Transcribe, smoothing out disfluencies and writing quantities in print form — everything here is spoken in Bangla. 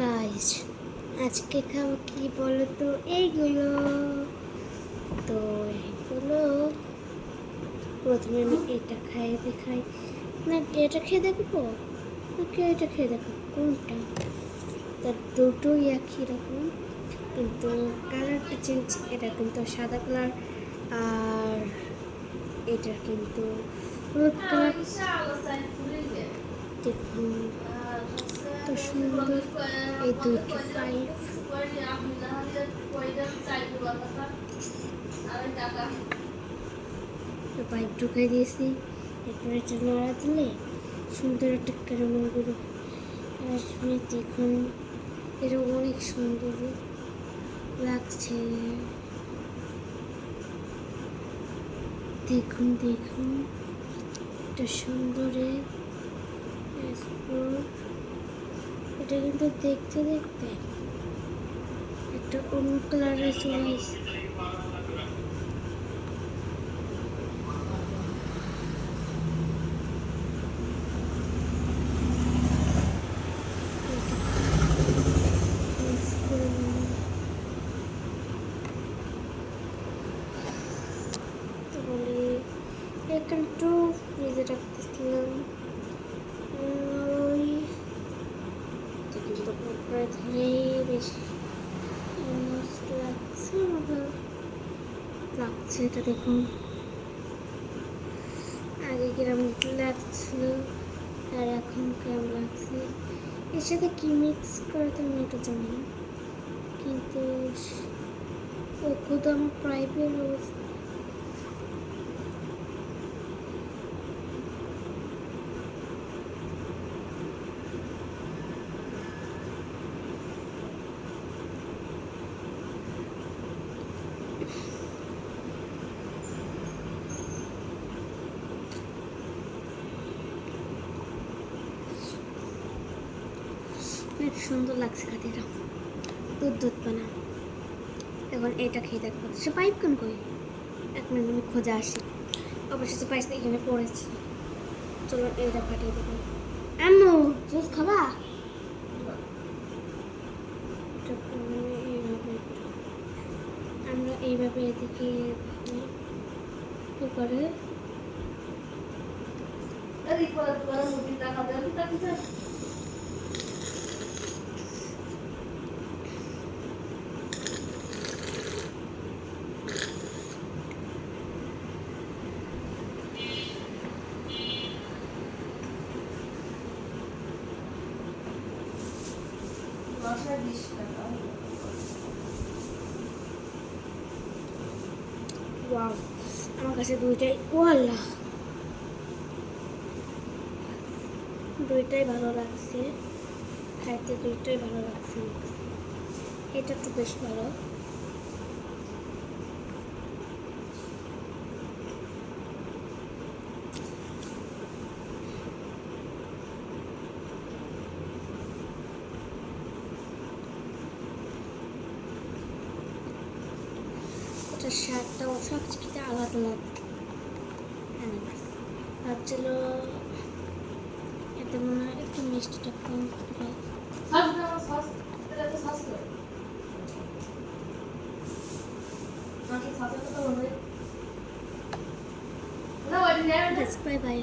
গাইস, আজকে খাবো কি বলো তো? এইগুলো তো এইগুলো প্রথমে আমি এটা খাইয়ে দেখাই, না এটা খেয়ে দেখবো নাকি এটা খেয়ে দেখো কোনটা। তার দুটোই একই রকম, কিন্তু কালারটা চেঞ্জ। এটা কিন্তু সাদা কালার আর এটা কিন্তু হলুদ কালার। দেখুন তো সুন্দর এই দুইটা পাইপ। পাইপ ঢুকাই দিয়েছি, এরপরে এটা নাড়া দিলে সুন্দর একটা ক্যারামেল গুঁড়ো আসবে। দেখুন এটা অনেক সুন্দর লাগছে। দেখুন দেখুন এটা সুন্দরে এটা কিন্তু দেখতে দেখতে একটা অন্য কালারে চলে এসেছে। একটু ফ্রিজে রাখতেছিলাম, ওই কিন্তু উপরে ধরেই বেশি লাগছে। এটা দেখুন আগে কিরম লাগছিল আর এখন কেমন লাগছে। এর সাথে কি মিক্স করে তো আমি এটা জানি না, কিন্তু ও খুদ আমার প্রাইভেট অবস্থা। অনেক সুন্দর লাগছে খেতে, এটা দুধ দুধ বানা। এখন এটা খেয়ে দেখবো। সে পাইপ কেন কই? এক মিনিট আমি খোঁজা আসি। অবশেষে পাইপ এখানে পড়েছি। চলো এটা ফাটিয়ে দেবো। আম্মু জুস খাবা? আমরা এইভাবে এদিকে করে ওয়াও, আমার কাছে দুইটাই ওয়াল্লা দুইটাই ভালো লাগছে খাইতে, দুইটাই ভালো লাগছে। এটা একটু বেশ ভালো। এটার স্বাদটাও সব কিছুতে আলাদা আলাদা ভাবছিল। এতে মনে হয় একটু মিষ্টিটা কম বাই বাই।